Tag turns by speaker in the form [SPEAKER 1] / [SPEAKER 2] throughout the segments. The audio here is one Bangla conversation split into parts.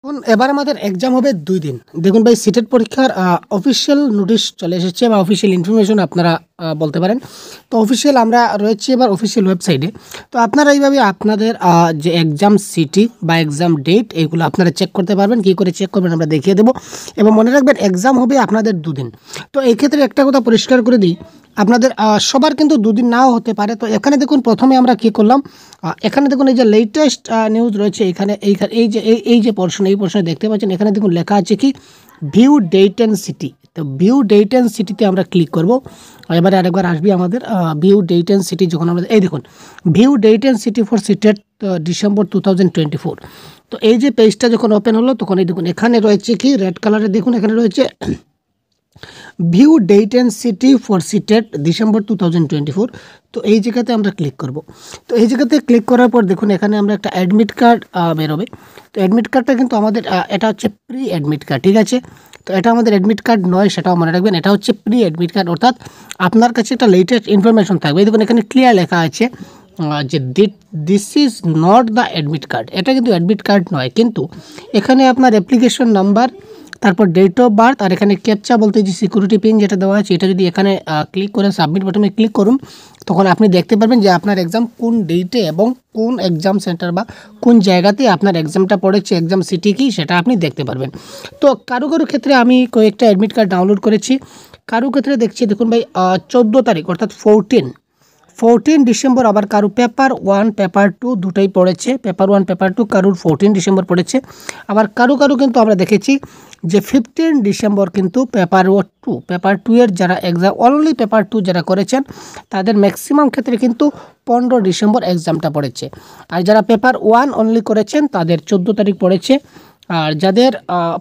[SPEAKER 1] এখন এবার আমাদের এক্সাম হবে ২ দিন। দেখুন ভাই সিটেট পরীক্ষার অফিসিয়াল নোটিশ চলে এসেছে বা অফিসিয়াল ইনফরমেশন আপনারা বলতে পারেন। তো অফিসিয়াল আমরা রয়েছি এবার অফিসিয়াল ওয়েবসাইটে। তো আপনারা এইভাবে আপনাদের যে এক্সাম সিটি বা এক্সাম ডেট এগুলো আপনারা চেক করতে পারবেন। কী করে চেক করবেন আমরা দেখিয়ে দেবো এবং মনে রাখবেন এক্সাম হবে আপনাদের ২ দিন। তো এই ক্ষেত্রে একটা কথা পরিষ্কার করে দিই, আপনাদের সবার কিন্তু ২ দিন নাও হতে পারে। তো এখানে দেখুন প্রথমে আমরা কী করলাম, এখানে দেখুন এই যে লেটেস্ট নিউজ রয়েছে এখানে এই যে পোর্শন এই পোর্শনে দেখতে পাচ্ছেন এখানে দেখুন লেখা আছে কি ভিউ ডেট অ্যান্ড সিটি। তো ভিউ ডেট অ্যান্ড সিটিতে আমরা ক্লিক করব। এবারে আরেকবার আসবি আমাদের ভিউ ডেট অ্যান্ড সিটি যখন আমরা এই দেখুন view date and city for CTET December 2024। তো এই যে পেজটা যখন ওপেন হলো তখন এই দেখুন এখানে রয়েছে কি রেড কালারে দেখুন এখানে রয়েছে view date and city for CTET December 2024। তো এই জায়গাতে আমরা ক্লিক করব। তো এই জায়গাতে ক্লিক করার পর দেখুন এখানে আমরা একটা অ্যাডমিট কার্ড বেরোবে। তো অ্যাডমিট কার্ডটা কিন্তু আমাদের এটা হচ্ছে প্রি অ্যাডমিট কার্ড, ঠিক আছে। তো এটা আমাদের অ্যাডমিট কার্ড নয়, সেটাও মনে রাখবেন, এটা হচ্ছে প্রি অ্যাডমিট কার্ড, অর্থাৎ আপনার কাছে একটা লেটেস্ট ইনফরমেশন থাকবে। দেখুন এখানে ক্লিয়ার লেখা আছে যে this is not the admit card. এটা কিন্তু অ্যাডমিট কার্ড নয়, কিন্তু এখানে আপনার অ্যাপ্লিকেশন নাম্বার, তারপর ডেট অফ বার্থ আর এখানে ক্যাপচা বলতে যে সিকিউরিটি পিন যেটা দেওয়া আছে এটা যদি এখানে ক্লিক করেন সাবমিট বাটনে ক্লিক করুন, তখন আপনি দেখতে পারবেন যে আপনার এক্সাম কোন ডেটে এবং কোন এক্সাম সেন্টার বা কোন জায়গাতে আপনার এক্সামটা পড়েছে, এক্সাম সিটি কি সেটা আপনি দেখতে পারবেন। তো কারো ক্ষেত্রে আমি কয়েকটা অ্যাডমিট কার্ড ডাউনলোড করেছি। কারো ক্ষেত্রে দেখছি দেখুন ভাই 14 তারিখ অর্থাৎ 14 ডিসেম্বর, আবার কারো পেপার 1 পেপার 2 দুটোই পড়েছে, পেপার 1 পেপার 2 কারোর 14 ডিসেম্বর পড়েছে। আবার কারো কিন্তু আমরা দেখেছি যে 15 ডিসেম্বর কিন্তু পেপার 2 এর যারা এক্সাম অনলি পেপার 2 যারা করেছেন তাদের ম্যাক্সিমাম ক্ষেত্রে কিন্তু 15 ডিসেম্বর এক্সামটা পড়েছে। আর যারা পেপার 1 অনলি করেছেন তাদের 14 তারিখ পড়েছে। আর যাদের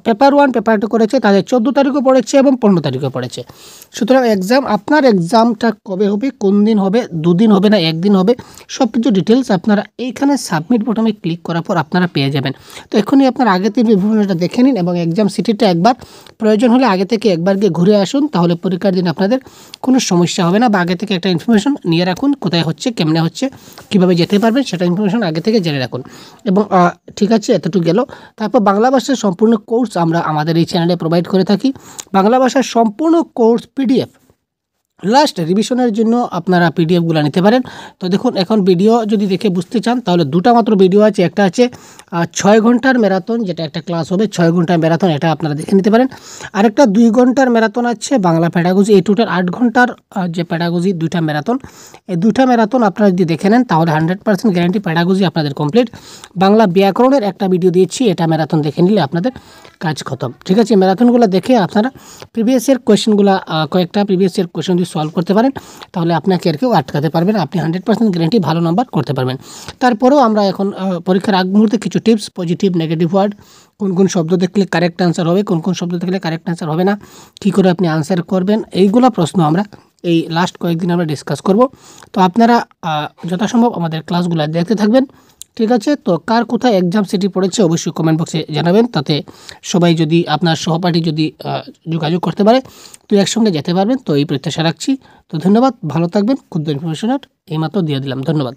[SPEAKER 1] পেপার 1 পেপার 2 করেছে তাদের 14 তারিখও পড়েছে এবং 15 তারিখও পড়েছে। সুতরাং আপনার এক্সামটা কবে হবে, কোন দিন হবে, 2 দিন হবে না 1 দিন হবে, সব কিছু ডিটেলস আপনারা এইখানে সাবমিট বাটনে ক্লিক করার পর আপনারা পেয়ে যাবেন। তো এখনই আপনার আগে থেকে ইনফরমেশনটা দেখে নিন এবং এক্সাম সিটিটা একবার প্রয়োজন হলে আগে থেকে একবার গিয়ে ঘুরে আসুন, তাহলে পরীক্ষার দিন আপনাদের কোনো সমস্যা হবে না। বা আগে থেকে একটা ইনফরমেশন নিয়ে রাখুন, কোথায় হচ্ছে, কেমনে হচ্ছে, কীভাবে যেতে পারবেন সেটা ইনফরমেশন আগে থেকে জেনে রাখুন। এবং ঠিক আছে, এতটুকু গেল। তারপর বাংলা ভাষার সম্পূর্ণ কোর্স আমরা আমাদের এই চ্যানেলে প্রোভাইড করে থাকি। বাংলা ভাষার সম্পূর্ণ কোর্স পিডিএফ লাস্ট রিভিশনের জন্য আপনারা পিডিএফগুলো নিতে পারেন। তো দেখুন এখন ভিডিও যদি দেখে বুঝতে চান তাহলে দুটো মাত্র ভিডিও আছে। একটা আছে 6 ঘন্টার ম্যারাথন, যেটা একটা ক্লাস হবে 6 ঘন্টার ম্যারাথন, এটা আপনারা দেখে নিতে পারেন। আরেকটা 2 ঘন্টার ম্যারাথন আছে বাংলা প্যাডাগজি, এই টোটাল 8 ঘন্টার যে প্যাডাগজি দুইটা ম্যারাথন, এই দুইটা ম্যারাথন আপনারা যদি দেখে নেন তাহলে 100% গ্যারান্টি প্যাডাগজি আপনাদের কমপ্লিট। বাংলা ব্যাকরণের একটা ভিডিও দিয়েছি, এটা ম্যারাথন দেখে নিলে আপনাদের কাজ খতম, ঠিক আছে। ম্যারাথনগুলো দেখে আপনারা প্রিভিয়াস ইয়ার কোয়েশ্চেনগুলো কয়েকটা প্রিভিয়াস ইয়ার কোয়েশ্চেন যদি সলভ করতে পারেন তাহলে আপনাকে আর কেউ আটকাতে পারবেন, আপনি 100% গ্যারান্টি ভালো নাম্বার করতে পারবেন। তারপরেও আমরা এখন পরীক্ষার আগ মুহূর্তে কিছু টিপস, পজিটিভ নেগেটিভ ওয়ার্ড, কোন কোন শব্দ দেখলে কারেক্ট আনসার হবে, কোন কোন শব্দ দেখলে কারেক্ট আনসার হবে না, কী করে আপনি আনসার করবেন, এইগুলো প্রশ্ন আমরা এই লাস্ট কয়েকদিন আমরা ডিসকাস করব। তো আপনারা যথাসম্ভব আমাদের ক্লাসগুলো দেখতে থাকবেন, ঠিক আছে। তো কার কোথায় এক্সাম সিটি পড়েছে অবশ্যই কমেন্ট বক্সে জানাবেন, তাতে সবাই যদি আপনার সহপাঠী যদি যোগাযোগ করতে পারে তো একসঙ্গে যেতে পারবেন। তো এই প্রত্যাশা রাখছি। তো ধন্যবাদ, ভালো থাকবেন। ক্ষুদ্র ইনফরমেশনের এইমাত্র দিয়ে দিলাম, ধন্যবাদ।